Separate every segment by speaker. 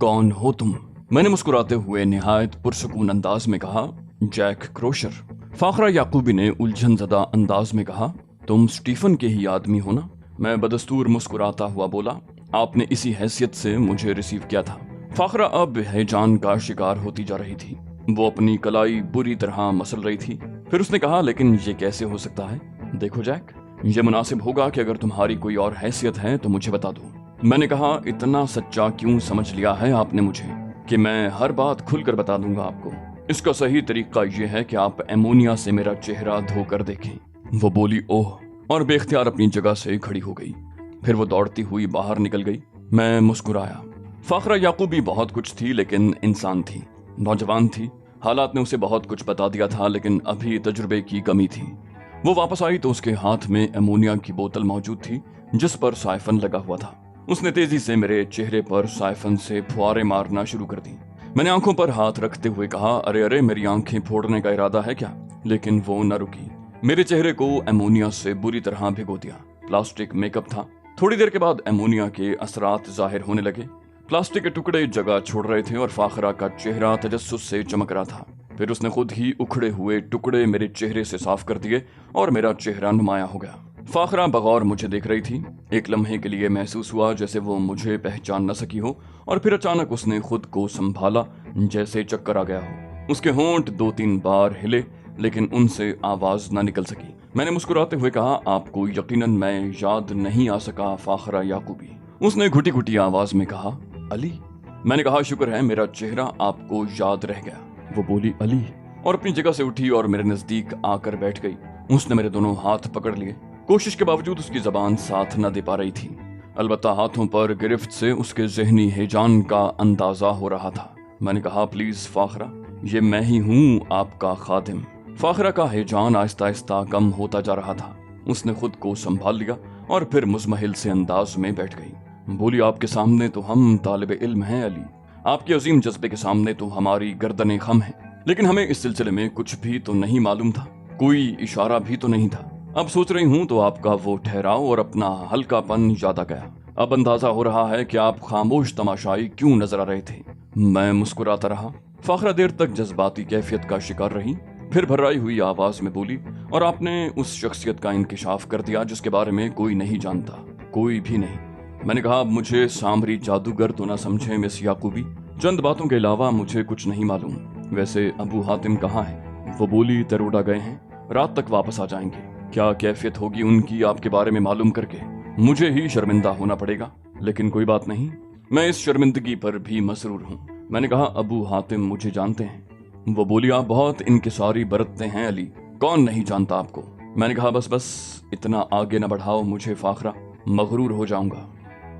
Speaker 1: कौन हो तुम? मैंने मुस्कुराते हुए निहायत पुरसुकून अंदाज में कहा, जैक क्रोशर। फाखरा याकूबी ने उलझन ज़दा अंदाज में कहा, तुम स्टीफन के ही आदमी हो ना? मैं बदस्तूर मुस्कुराता हुआ बोला, आपने इसी हैसियत से मुझे रिसीव किया था। फाखरा अब हैजान का शिकार होती जा रही थी। वो अपनी कलाई बुरी तरह मसल रही थी। फिर उसने कहा, लेकिन ये कैसे हो सकता है? देखो जैक, ये मुनासिब होगा कि अगर तुम्हारी कोई और हैसियत है तो मुझे बता दो। मैंने कहा, इतना सच्चा क्यों समझ लिया है आपने मुझे कि मैं हर बात खुलकर बता दूंगा आपको। इसका सही तरीका यह है कि आप एमोनिया से मेरा चेहरा धोकर देखें। वो बोली, ओह, और बेख्तियार अपनी जगह से खड़ी हो गई। फिर वो दौड़ती हुई बाहर निकल गई। मैं मुस्कुराया। फाखरा याकूबी बहुत कुछ थी, लेकिन इंसान थी, नौजवान थी। हालात ने उसे बहुत कुछ बता दिया था, लेकिन अभी तजुर्बे की कमी थी। वो वापस आई तो उसके हाथ में एमोनिया की बोतल मौजूद थी, जिस पर साइफन लगा हुआ था। उसने तेजी से मेरे चेहरे पर साइफन से फुहारे मारना शुरू कर दी। मैंने आंखों पर हाथ रखते हुए कहा, अरे अरे, मेरी आंखें फोड़ने का इरादा है क्या? लेकिन वो न रुकी। मेरे चेहरे को एमोनिया से बुरी तरह भिगो दिया। प्लास्टिक मेकअप था। थोड़ी देर के बाद एमोनिया के असरात जाहिर होने लगे। प्लास्टिक के टुकड़े जगह छोड़ रहे थे और फाखरा का चेहरा तजस्सुस से चमक रहा था। फिर उसने खुद ही उखड़े हुए टुकड़े मेरे चेहरे से साफ कर दिए और मेरा चेहरा नुमाया हो गया। फाखरा बगौर मुझे देख रही थी। एक लम्हे के लिए महसूस हुआ जैसे वो मुझे पहचान न सकी हो, और फिर अचानक उसने खुद को संभाला जैसे चक्कर आ गया हो। उसके होंठ 2-3 बार हिले, लेकिन उनसे आवाज न निकल सकी। मैंने मुस्कुराते हुए कहा, आपको यकीनन मैं याद नहीं आ सका फाखरा याकूबी। उसने घुटी घुटी आवाज में कहा, अली। मैंने कहा, शुक्र है मेरा चेहरा आपको याद रह गया। वो बोली, अली, और अपनी जगह से उठी और मेरे नजदीक आकर बैठ गई। उसने मेरे दोनों हाथ पकड़ लिए। कोशिश के बावजूद उसकी जबान साथ न दे पा रही थी। अलबत्ता हाथों पर गिरफ्त से उसके जहनी हिजान का अंदाजा हो रहा था। मैंने कहा, प्लीज फाखरा, ये मैं ही हूँ, आपका खादिम। फाखरा का हिजान आहिस्ता आहिस्ता कम होता जा रहा था। उसने खुद को संभाल लिया और फिर मुजमहिल से अंदाज में बैठ गई। बोली, आपके सामने तो हम तालिब इल्म हैं अली। आपके अजीम जज्बे के सामने तो हमारी गर्दनें खम हैं। लेकिन हमें इस सिलसिले में कुछ भी तो नहीं मालूम था, कोई इशारा भी तो नहीं था। अब सोच रही हूँ तो आपका वो ठहराव और अपना हल्कापन याद आ गया। अब अंदाजा हो रहा है कि आप खामोश तमाशाई क्यों नजर आ रहे थे। मैं मुस्कुराता रहा। फाखरा देर तक जज्बाती कैफियत का शिकार रही। फिर भर्राई हुई आवाज में बोली, और आपने उस शख्सियत का इंकिशाफ कर दिया जिसके बारे में कोई नहीं जानता, कोई भी नहीं। मैंने कहा, मुझे सामरी जादूगर तो ना समझे मिस याकूबी। चंद बातों के अलावा मुझे कुछ नहीं मालूम। वैसे अबू हातिम कहाँ है? वो बोली, तरोडा गए हैं, रात तक वापस आ जाएंगे। क्या कैफियत होगी उनकी आपके बारे में मालूम करके? मुझे ही शर्मिंदा होना पड़ेगा, लेकिन कोई बात नहीं, मैं इस शर्मिंदगी पर भी मसरूर हूँ। मैंने कहा, अबू हातिम मुझे जानते हैं। वो बोली, आप बहुत इनकिसारी बरतते हैं अली, कौन नहीं जानता आपको। मैंने कहा, बस बस, इतना आगे न बढ़ाओ मुझे फाखरा, मगरूर हो जाऊंगा।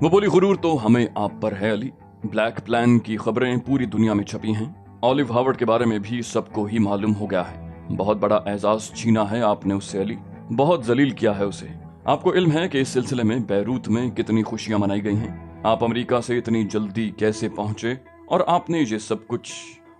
Speaker 1: वो बोली, गुरूर तो हमें आप पर है अली। ब्लैक प्लान की खबरें पूरी दुनिया में छपी हैं। ऑलिव हावर्ड के बारे में भी सबको ही मालूम हो गया है। बहुत बड़ा एजाज छीना है आपने उससे अली, बहुत जलील किया है उसे। आपको इल्म है कि इस सिलसिले में बैरूत में कितनी खुशियां मनाई गई हैं। आप अमेरिका से इतनी जल्दी कैसे पहुंचे, और आपने ये सब कुछ,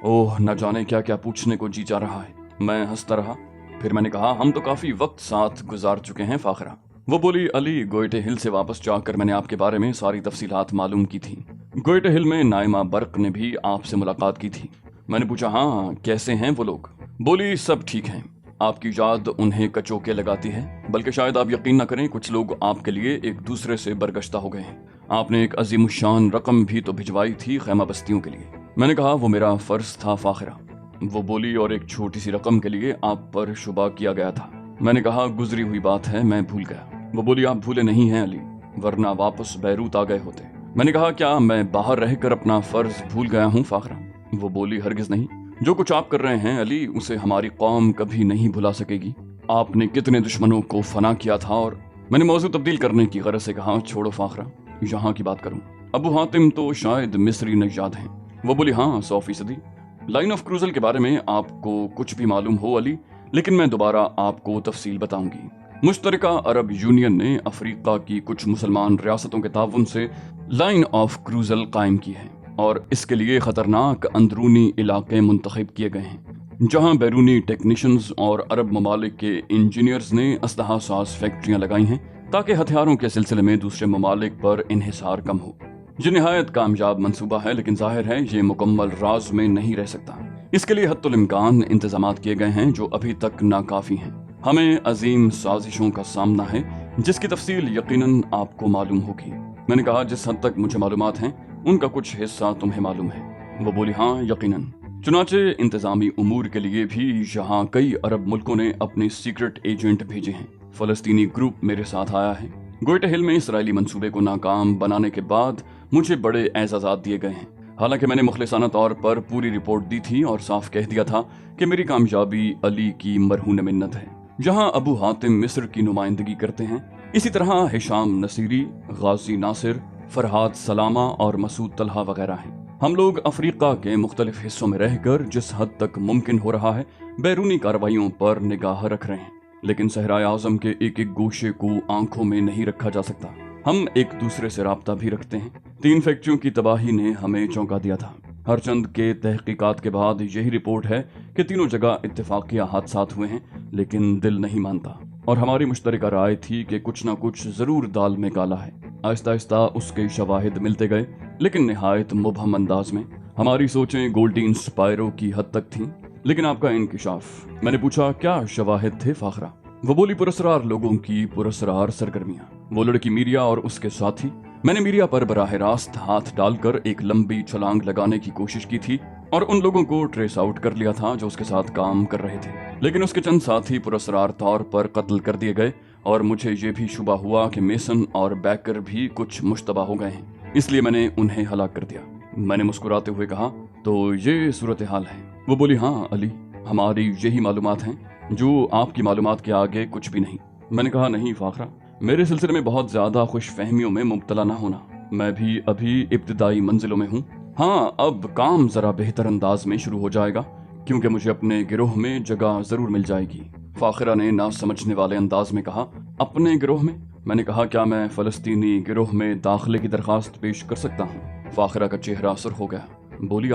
Speaker 1: ओह, न जाने क्या क्या पूछने को जी जा रहा है। मैं हंसता रहा। फिर मैंने कहा, हम तो काफी वक्त साथ गुजार चुके हैं फाखरा। वो बोली, अली, गोयटे हिल से वापस जाकर मैंने आपके बारे में सारी तफसीलात मालूम की थी। गोयटे हिल में नाइमा बर्क ने भी आपसे मुलाकात की थी। मैंने पूछा, हाँ, कैसे हैं वो लोग? बोली, सब ठीक हैं। आपकी याद उन्हें कचोके लगाती है, बल्कि शायद आप यकीन न करें, कुछ लोग आपके लिए एक दूसरे से बरगश्ता हो गए हैं। आपने एक अजीमुशान रकम भी तो भिजवाई थी खैमा बस्तियों के लिए। मैंने कहा, वो मेरा फर्ज था फाखरा। वो बोली, और एक छोटी सी रकम के लिए आप पर शुबा किया गया था। मैंने कहा, गुजरी हुई बात है, मैं भूल गया। वो बोली, आप भूले नहीं हैं अली, वरना वापस बैरूत आ गए होते। मैंने कहा, क्या मैं बाहर रहकर अपना फर्ज भूल गया हूँ फाखरा? वो बोली, हरगिज नहीं। जो कुछ आप कर रहे हैं अली, उसे हमारी कौम कभी नहीं भुला सकेगी। आपने कितने दुश्मनों को फना किया था। और मैंने मौजू तब्दील करने की गरज से कहा, छोड़ो फाखरा, यहाँ की बात करूँ। अबू हातिम तो शायद मिस्री नजाद हैं। वो बोली, हाँ, 100%। लाइन ऑफ क्रूजल के बारे में आपको कुछ भी मालूम हो अली, लेकिन मैं दोबारा आपको तफसील बताऊंगी। मुश्तरका अरब यूनियन ने अफ्रीका की कुछ मुसलमान रियासतों के ताउन से लाइन ऑफ क्रूजल कायम की है, और इसके लिए खतरनाक अंदरूनी इलाके मुंतखब किए गए हैं, जहां बैरूनी टेक्नीशियंस और अरब ममालिक के इंजीनियर्स ने असलहा साज फैक्ट्रियां लगाई हैं ताकि हथियारों के सिलसिले में दूसरे ममालिक पर इन्हिसार कम हो। یہ نہایت کامیاب منصوبہ ہے، لیکن ظاہر ہے یہ مکمل راز میں نہیں رہ سکتا۔ اس کے لیے حتی الامکان انتظامات کیے گئے ہیں جو ابھی تک ناکافی ہیں۔ ہمیں عظیم سازشوں کا سامنا ہے جس کی تفصیل یقیناً آپ کو معلوم ہوگی۔ میں نے کہا جس حد تک مجھے معلومات ہیں ان کا کچھ حصہ تمہیں معلوم ہے۔ وہ بولی ہاں یقیناً۔ چنانچہ انتظامی امور کے لیے بھی یہاں کئی عرب ملکوں نے اپنے سیکرٹ ایجنٹ بھیجے ہیں۔ فلسطینی گروپ میرے ساتھ آیا ہے۔ گوئٹہ ہل میں اسرائیلی منصوبے کو ناکام بنانے کے بعد مجھے بڑے اعزازات دیے گئے ہیں، حالانکہ میں نے مخلصانہ طور پر پوری رپورٹ دی تھی اور صاف کہہ دیا تھا کہ میری کامیابی علی کی مرہون منت ہے۔ جہاں ابو حاتم مصر کی نمائندگی کرتے ہیں، اسی طرح ہشام نصیری، غازی ناصر، فرحات سلامہ اور مسعود طلحہ وغیرہ ہیں۔ ہم لوگ افریقہ کے مختلف حصوں میں رہ کر جس حد تک ممکن ہو رہا ہے بیرونی کارروائیوں پر نگاہ رکھ رہے ہیں، لیکن صحرائے اعظم کے ایک ایک گوشے کو آنکھوں میں نہیں رکھا جا سکتا۔ ہم ایک دوسرے سے رابطہ بھی رکھتے ہیں۔ 3 فیکٹریوں کی تباہی نے ہمیں چونکا دیا تھا۔ ہر چند کے تحقیقات کے بعد یہی رپورٹ ہے کہ تینوں جگہ اتفاقیہ حادثات ہوئے ہیں، لیکن دل نہیں مانتا، اور ہماری مشترکہ رائے تھی کہ کچھ نہ کچھ ضرور دال میں کالا ہے۔ آہستہ آہستہ اس کے شواہد ملتے گئے، لیکن نہایت مبہم انداز میں۔ ہماری سوچیں گولڈین سپائرو کی حد تک تھیں، لیکن آپ کا انکشاف۔ میں نے پوچھا کیا شواہد تھے فاخرہ؟ وہ بولی پراسرار لوگوں کی پراسرار سرگرمیاں، وہ لڑکی میریا اور اس کے ساتھی۔ میں نے میریا پر براہ راست ہاتھ ڈال کر ایک لمبی چھلانگ لگانے کی کوشش کی تھی اور ان لوگوں کو ٹریس آؤٹ کر لیا تھا جو اس کے ساتھ کام کر رہے تھے، لیکن اس کے چند ساتھی پراسرار طور پر قتل کر دیے گئے، اور مجھے یہ بھی شبہ ہوا کہ میسن اور بیکر بھی کچھ مشتبہ ہو گئے ہیں، اس لیے میں نے انہیں ہلاک کر دیا۔ میں نے مسکراتے ہوئے کہا تو یہ صورتحال ہے؟ وہ بولی ہاں علی، ہماری یہی معلومات ہیں جو آپ کی معلومات کے آگے کچھ بھی نہیں۔ میں نے کہا نہیں فاخرہ، میرے سلسلے میں بہت زیادہ خوش فہمیوں میں مبتلا نہ ہونا، میں بھی ابھی ابتدائی منزلوں میں ہوں۔ ہاں اب کام ذرا بہتر انداز میں شروع ہو جائے گا کیونکہ مجھے اپنے گروہ میں جگہ ضرور مل جائے گی۔ فاخرہ نے نہ سمجھنے والے انداز میں کہا اپنے گروہ میں؟ میں نے کہا کیا میں فلسطینی گروہ میں داخلے کی درخواست پیش کر سکتا ہوں؟ فاخرہ کا چہرہ سرخ ہو گیا۔ بولی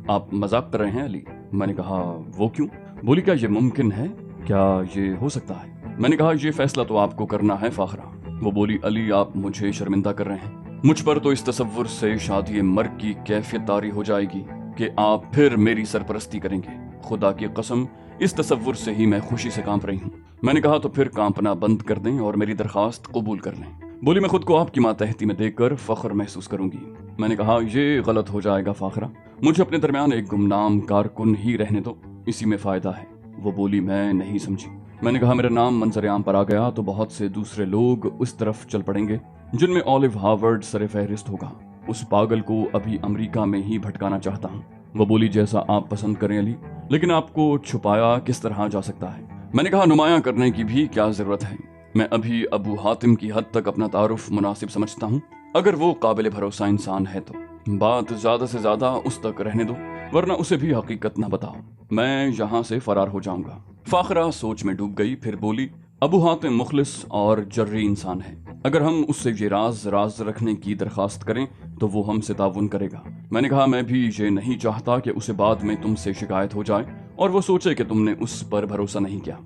Speaker 1: آپ مذاق کر رہے ہیں علی؟ میں نے کہا وہ کیوں؟ بولی کیا یہ ممکن ہے؟ کیا یہ ہو سکتا ہے؟ میں نے کہا یہ فیصلہ تو آپ کو کرنا ہے فاخرہ۔ وہ بولی علی آپ مجھے شرمندہ کر رہے ہیں، مجھ پر تو اس تصور سے شادی مرگ کی کیفیت طاری ہو جائے گی کہ آپ پھر میری سرپرستی کریں گے۔ خدا کی قسم اس تصور سے ہی میں خوشی سے کانپ رہی ہوں۔ میں نے کہا تو پھر کانپنا بند کر دیں اور میری درخواست قبول کر لیں۔ بولی میں خود کو آپ کی ماتحتی میں دیکھ کر فخر محسوس کروں گی۔ میں نے کہا یہ غلط ہو جائے گا فاخرہ، مجھے اپنے درمیان ایک گمنام کارکن ہی رہنے دو، اسی میں فائدہ ہے۔ وہ بولی میں نہیں سمجھی۔ میں نے کہا میرا نام منظر عام پر آ گیا تو بہت سے دوسرے لوگ اس طرف چل پڑیں گے جن میں اولیو ہارورڈ سر فہرست ہوگا۔ اس پاگل کو ابھی امریکہ میں ہی بھٹکانا چاہتا ہوں۔ وہ بولی جیسا آپ پسند کریں علی، لیکن آپ کو چھپایا کس طرح جا سکتا ہے؟ میں نے کہا نمایاں کرنے کی بھی کیا ضرورت ہے؟ میں ابھی ابو حاتم کی حد تک اپنا تعارف مناسب سمجھتا ہوں، اگر وہ قابل بھروسہ انسان ہے تو بات زیادہ سے زیادہ اس تک رہنے دو، ورنہ اسے بھی حقیقت نہ بتاؤ، میں یہاں سے فرار ہو جاؤں گا۔ فاخرہ سوچ میں ڈوب گئی، پھر بولی ابو حاتم مخلص اور جری انسان ہے، اگر ہم اس سے یہ راز رکھنے کی درخواست کریں تو وہ ہم سے تعاون کرے گا۔ میں نے کہا میں بھی یہ نہیں چاہتا کہ اسے بعد میں تم سے شکایت ہو جائے اور وہ سوچے کہ تم نے اس پر بھروسہ نہیں کیا۔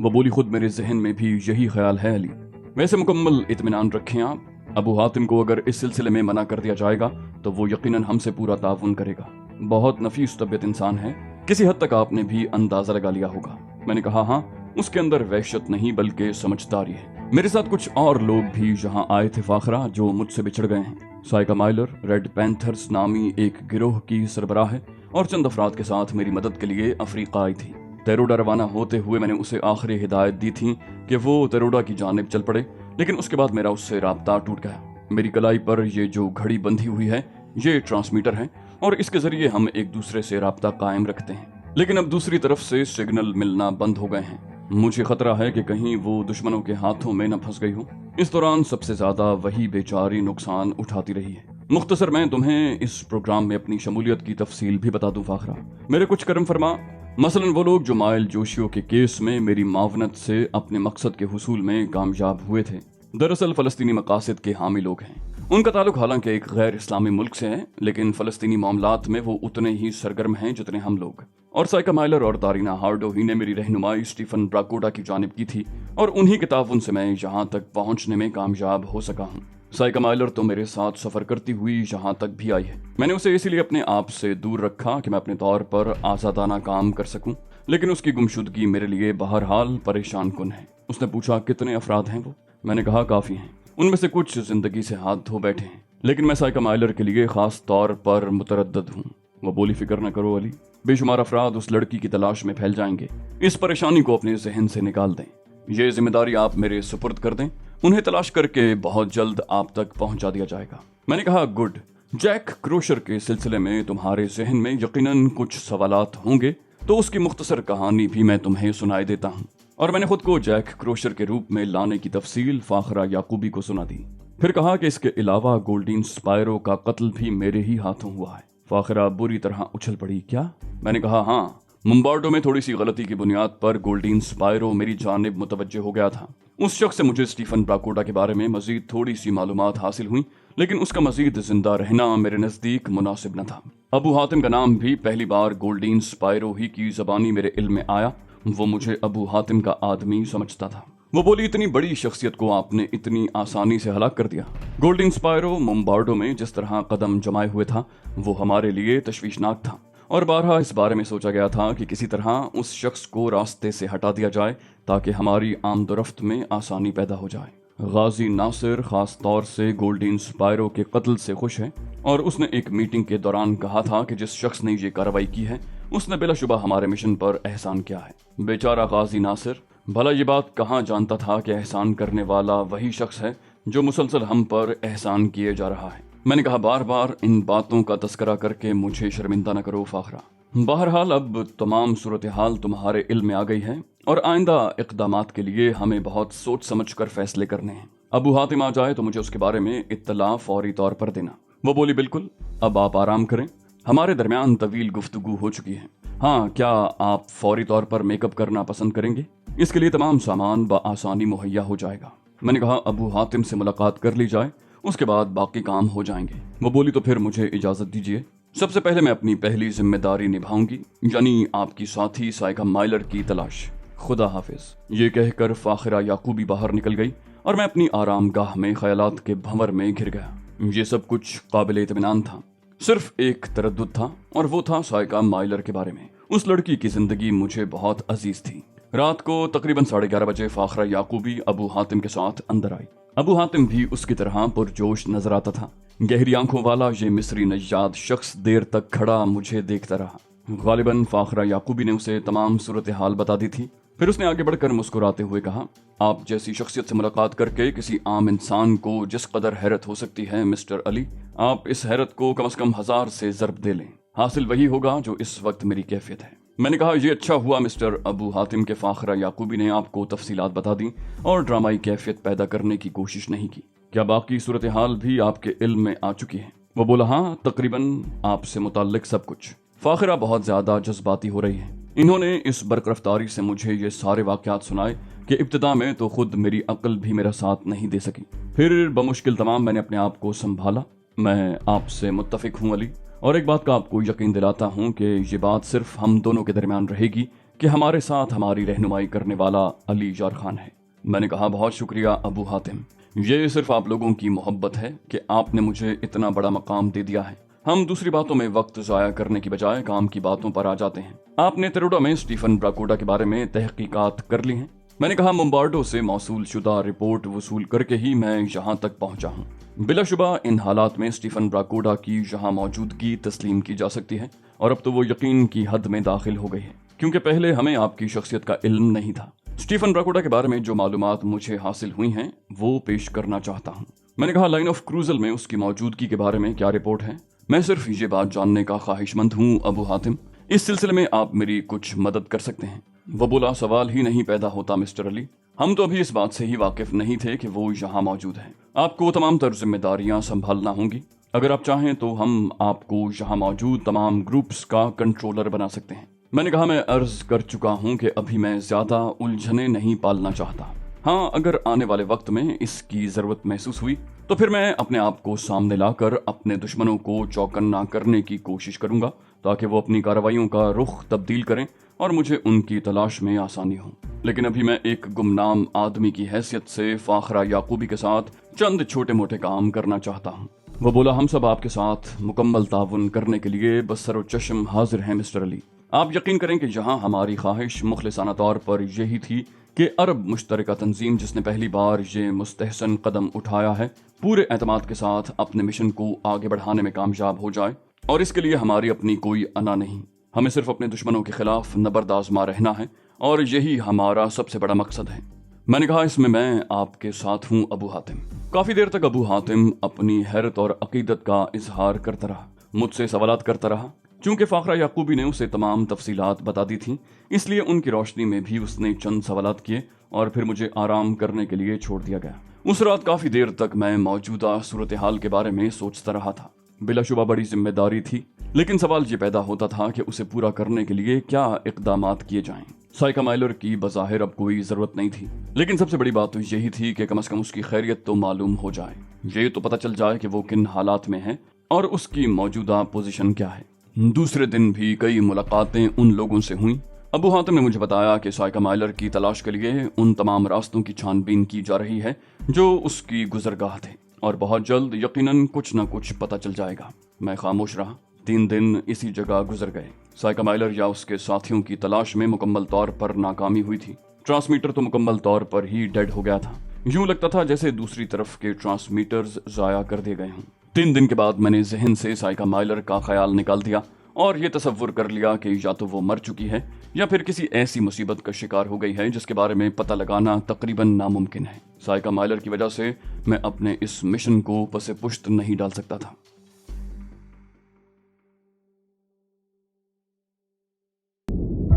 Speaker 1: وہ بولی خود میرے ذہن میں بھی یہی خیال ہے علی۔ ویسے مکمل اطمینان رکھیں آپ، ابو حاتم کو اگر اس سلسلے میں منع کر دیا جائے گا تو وہ یقیناً ہم سے پورا تعاون کرے گا۔ بہت نفیس طبیعت انسان ہے، کسی حد تک آپ نے بھی اندازہ لگا لیا ہوگا۔ میں نے کہا ہاں، اس کے اندر وحشت نہیں بلکہ سمجھداری ہے۔ میرے ساتھ کچھ اور لوگ بھی یہاں آئے تھے فاخرہ جو مجھ سے بچھڑ گئے ہیں۔ سائیکا مائلر ریڈ پینتھرز نامی ایک گروہ کی سربراہ ہے اور چند افراد کے ساتھ میری مدد کے لیے افریقہ آئی تھی۔ تیروڈا روانہ ہوتے ہوئے میں نے اسے آخری ہدایت دی تھی کہ وہ تیروڈا کی جانب چل پڑے، لیکن اس کے بعد میرا اس سے رابطہ ٹوٹ گیا۔ میری کلائی پر یہ جو گھڑی بندھی ہوئی ہے یہ ٹرانسمیٹر ہے اور اس کے ذریعے ہم ایک دوسرے سے رابطہ قائم رکھتے ہیں، لیکن اب دوسری طرف سے سگنل ملنا بند ہو گئے ہیں۔ مجھے خطرہ ہے کہ کہیں وہ دشمنوں کے ہاتھوں میں نہ پھنس گئی ہو۔ اس دوران سب سے زیادہ وہی بیچاری نقصان اٹھاتی رہی ہے۔ مختصر میں تمہیں اس پروگرام میں اپنی شمولیت کی تفصیل بھی بتا دوں فاخرہ، میرے کچھ کرم فرما، مثلا وہ لوگ جو مائل جوشیو کے کیس میں میری معاونت سے اپنے مقصد کے حصول میں کامیاب ہوئے تھے، دراصل فلسطینی مقاصد کے حامی لوگ ہیں۔ ان کا تعلق حالانکہ ایک غیر اسلامی ملک سے ہے، لیکن فلسطینی معاملات میں وہ اتنے ہی سرگرم ہیں جتنے ہم لوگ۔ اور سائیکا مائلر اور دارینا ہارڈو ہی نے میری رہنمائی اسٹیفن براکوٹا کی جانب کی تھی، اور انہی کے تعاون سے میں یہاں تک پہنچنے میں کامیاب ہو سکا ہوں۔ साइका माइलर तो मेरे साथ सफर करती हुई यहाँ तक भी आई है। मैंने उसे इसीलिए अपने आप से दूर रखा कि मैं अपने तौर पर आजादाना काम कर सकूं, लेकिन उसकी गुमशुदगी मेरे लिए बहरहाल परेशान कुन है। उसने पूछा कितने अफराद हैं वो? मैंने कहा काफी हैं, उनमें से कुछ जिंदगी से हाथ धो बैठे हैं, लेकिन मैं साइका माइलर के लिए खास तौर पर मुतरद्दद हूँ। वो बोली, फिक्र न करो अली, बेशुमार अफराद उस लड़की की तलाश में फैल जाएंगे। इस परेशानी को अपने जहन से निकाल दें। ये जिम्मेदारी आप मेरे सुपुर्द कर दें, उन्हें तलाश करके बहुत जल्द आप तक पहुंचा दिया जाएगा। मैंने कहा गुड। जैक क्रोशर के सिलसिले में तुम्हारे जहन में यकीनन कुछ सवालात होंगे, तो उसकी मुख्तसर कहानी भी मैं तुम्हें सुनाई देता हूँ। और मैंने खुद को जैक क्रोशर के रूप में लाने की तफसील फाखरा याकूबी को सुना दी। फिर कहा कि इसके अलावा गोल्डीन स्पायरो का कत्ल भी मेरे ही हाथों हुआ है। फाखरा बुरी तरह उछल पड़ी। क्या? मैंने कहा हाँ, मुम्बार्डो में थोड़ी सी गलती की बुनियाद पर गोल्डीन स्पायरो मेरी जानिब मुतवज्जे हो गया था। उस शख्स से मुझे स्टीफन ब्राकोडा के बारे में मजीद थोड़ी सी मालूमात हासिल हुई, लेकिन उसका मजीद जिंदा रहना मेरे नजदीक मुनासिब न था। अबू हातिम का नाम भी पहली बार गोल्डीन स्पायरो ही की जबानी मेरे इल्म में आया। वो मुझे अबू हातिम का आदमी समझता था। वो बोली, इतनी बड़ी शख्सियत को आपने इतनी आसानी से हलाक कर दिया। गोल्डीन स्पायरो मुम्बार्डो में जिस तरह कदम जमाए हुए था वो हमारे लिए तशवीशनाक था, और बारहा इस बारे में सोचा गया था कि किसी तरह उस शख्स को रास्ते से हटा दिया जाए ताकि हमारी आमदोरफ्त में आसानी पैदा हो जाए। गाजी नासिर खास तौर से गोल्डीन स्पायरो के कत्ल से खुश है, और उसने एक मीटिंग के दौरान कहा था कि जिस शख्स ने ये कार्रवाई की है उसने बिलाशुबा हमारे मिशन पर एहसान किया है। बेचारा गाजी नासिर भला ये बात कहाँ जानता था कि एहसान करने वाला वही शख्स है जो मुसलसल हम पर एहसान किए जा रहा है। मैंने कहा, बार बार इन बातों का तस्करा करके मुझे शर्मिंदा न करो फाखरा। बहरहाल अब तमाम सूरत हाल तुम्हारे इल्म में आ गई है, और आइंदा इक़दामात के लिए हमें बहुत सोच समझ कर फैसले करने हैं। अबू हातिम आ जाए तो मुझे उसके बारे में इत्तला फौरी तौर पर देना। वो बोली, बिल्कुल, अब आप आराम करें, हमारे दरमियान तवील गुफ्तगू हो चुकी है। हाँ, क्या आप फौरी तौर पर मेकअप करना पसंद करेंगे? इसके लिए तमाम सामान बआसानी मुहैया हो जाएगा। मैंने कहा, अबू हातिम से मुलाकात कर ली जाए, उसके बाद बाकी काम हो जाएंगे। वो बोली, तो फिर मुझे इजाजत दीजिए। सबसे पहले मैं अपनी पहली जिम्मेदारी निभाऊंगी, यानी आपकी साथी साइका माइलर की तलाश। खुदा हाफिज। ये कहकर फाखरा याकूबी बाहर निकल गई और मैं अपनी आरामगाह में ख्यालात के भंवर में घिर गया। ये सब कुछ काबिल इत्मीनान था। सिर्फ एक तरद्दुद था, और वो था साइका माइलर के बारे में। उस लड़की की जिंदगी मुझे बहुत अजीज थी। रात को तकरीबन 11:30 बजे फाखरा याकूबी अबू हातिम के साथ अंदर आई। अबू हातिम भी उसकी तरह पुरजोश नजर आता था। गहरी आंखों वाला ये मिस्री नजाद शख्स देर तक खड़ा मुझे देखता रहा। गालिबन फाखरा याकूबी ने उसे तमाम सूरत हाल बता दी थी। फिर उसने आगे बढ़कर मुस्कुराते हुए कहा, आप जैसी शख्सियत से मुलाकात करके किसी आम इंसान को जिस कदर हैरत हो सकती है मिस्टर अली, आप इस हैरत को कम से कम 1000 से ज़रब दे लें। हासिल वही होगा जो इस वक्त मेरी कैफियत है। मैंने कहा, ये अच्छा हुआ मिस्टर अबू हातिम के फाखरा याकूबी ने आपको तफसीलात बता दी और ड्रामाई कैफियत पैदा करने की कोशिश नहीं की। क्या बाकी सूरत हाल भी आपके इल्म में आ चुकी है? वो बोला, हाँ, तकरीबन आपसे मुताल्लिक सब कुछ। फाखरा बहुत ज्यादा जज्बाती हो रही है। इन्होंने इस बरकरफ्तारी से मुझे ये सारे वाकयात सुनाए कि इब्तिदा में तो खुद मेरी अक्ल भी मेरा साथ नहीं दे सकी। फिर बमुश्किल तमाम मैंने अपने आप को संभाला। मैं आपसे मुत्तफिक हूँ अली, और एक बात का आपको यकीन दिलाता हूँ कि ये बात सिर्फ हम दोनों के दरमियान रहेगी कि हमारे साथ हमारी रहनुमाई करने वाला अली जार खान है। मैंने कहा, बहुत शुक्रिया अबू हातिम, ये सिर्फ आप लोगों की मोहब्बत है कि आपने मुझे इतना बड़ा मकाम दे दिया है। हम दूसरी बातों में वक्त जाया करने की बजाय काम की बातों पर आ जाते हैं। आपने तेरोडा में स्टीफन ब्राकोडा के बारे में तहकीकात कर ली हैं? मैंने कहा, मुम्बार्डो से मौसूल शुदा रिपोर्ट वसूल करके ही मैं यहाँ तक पहुँचा हूँ। बिलाशुबा इन हालात में स्टीफन ब्राकोडा की यहाँ मौजूदगी तस्लीम की जा सकती है, और अब तो वो यकीन की हद में दाखिल हो गई है, क्योंकि पहले हमें आपकी शख्सियत का इल्म नहीं था। स्टीफन ब्राकोडा के बारे में जो मालूमात मुझे हासिल हुई हैं वो पेश करना चाहता हूँ। मैंने कहा, लाइन ऑफ क्रूजल में उसकी मौजूदगी के बारे में क्या रिपोर्ट है? मैं सिर्फ ये बात जानने का ख्वाहिशमंद हूँ अबू हातिम, इस सिलसिले में आप मेरी कुछ मदद कर सकते हैं। वो बोला, सवाल ही नहीं पैदा होता मिस्टर अली, हम तो अभी इस बात से ही वाकिफ नहीं थे कि वो यहाँ मौजूद है। आपको तमाम तर जिम्मेदारियां संभालना होंगी। अगर आप चाहें तो हम आपको यहाँ मौजूद तमाम ग्रुप्स का कंट्रोलर बना सकते हैं। मैंने कहा, मैं अर्ज कर चुका हूँ कि अभी मैं ज्यादा उलझने नहीं पालना चाहता। हाँ, अगर आने वाले वक्त में इसकी जरूरत महसूस हुई तो फिर मैं अपने आप को सामने लाकर अपने दुश्मनों को चौकन्ना करने की कोशिश करूंगा ताकि वो अपनी कार्रवाइयों का रुख तब्दील करें और मुझे उनकी तलाश में आसानी हो। लेकिन अभी मैं एक गुमनाम आदमी की हैसियत से फाखरा याकूबी के साथ चंद छोटे मोटे काम करना चाहता हूँ। वो बोला, हम सब आपके साथ मुकम्मल ताउन करने के लिए बसर व चश्म हाजिर हैं मिस्टर अली। आप यकीन करें कि जहाँ हमारी ख्वाहिश मुखलिसाना तौर पर यही थी कि अरब मुश्तरका तंजीम जिसने पहली बार ये मुस्तहसन कदम उठाया है पूरे एतमाद के साथ अपने मिशन को आगे बढ़ाने में कामयाब हो जाए, और इसके लिए हमारी अपनी कोई अना नहीं, हमें सिर्फ अपने दुश्मनों के खिलाफ नबर्द आज़मा रहना है और यही हमारा सबसे बड़ा मकसद है। मैंने कहा, इसमें मैं आपके साथ हूँ अबू हातिम। काफ़ी देर तक अबू हातिम अपनी हैरत और अकीदत का इजहार करता रहा, मुझसे सवालात करता रहा। चूंकि फाखरा याकूबी ने उसे तमाम तफसीलात बता दी थी, इसलिए उनकी रोशनी में भी उसने चंद सवालात किए और फिर मुझे आराम करने के लिए छोड़ दिया गया। उस रात काफ़ी देर तक मैं मौजूदा सूरत हाल के बारे में सोचता रहा था। बिलाशुबा बड़ी जिम्मेदारी थी, लेकिन सवाल ये पैदा होता था कि उसे पूरा करने के लिए क्या इक़दामात किए जाएं। साइका माइलर की बज़ाहिर अब कोई ज़रूरत नहीं थी, लेकिन सबसे बड़ी बात तो यही थी कि कम से कम उसकी खैरियत तो मालूम हो जाए, ये तो पता चल जाए कि वो किन हालात में है और उसकी मौजूदा पोजीशन क्या है। दूसरे दिन भी कई मुलाकातें उन लोगों से हुई। अबू हातिम ने मुझे बताया कि साइका माइलर की तलाश के लिए उन तमाम रास्तों की छानबीन की जा रही है जो उसकी गुजरगाह थे, और बहुत जल्द यकीनन कुछ न कुछ पता चल जाएगा। मैं खामोश रहा। 3 दिन इसी जगह गुजर गए। साइका माइलर या उसके साथियों की तलाश में मुकम्मल तौर पर नाकामी हुई थी। ट्रांसमीटर तो मुकम्मल तौर पर ही डेड हो गया था। यूं लगता था जैसे दूसरी तरफ के ट्रांसमीटर्स जाया कर दिए गए हों। 3 दिन के बाद मैंने जहन से साइका माइलर का ख्याल निकाल दिया और ये तसव्वुर कर लिया कि या तो वो मर चुकी है या फिर किसी ऐसी मुसीबत का शिकार हो गई है जिसके बारे में पता लगाना तकरीबन नामुमकिन है। साइका माइलर की वजह से मैं अपने इस मिशन को पसे पुश्त नहीं डाल सकता था।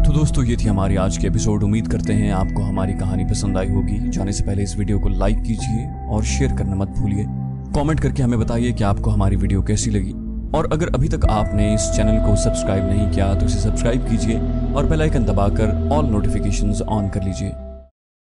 Speaker 2: तो दोस्तों, ये थी हमारी आज की एपिसोड। उम्मीद करते हैं आपको हमारी कहानी पसंद आई होगी। जाने से पहले इस वीडियो को लाइक कीजिए और शेयर करना मत भूलिए। कमेंट करके हमें बताइए कि आपको हमारी वीडियो कैसी लगी, और अगर अभी तक आपने इस चैनल को सब्सक्राइब नहीं किया तो इसे सब्सक्राइब कीजिए और बेल आइकन दबाकर ऑल नोटिफिकेशंस ऑन कर लीजिए।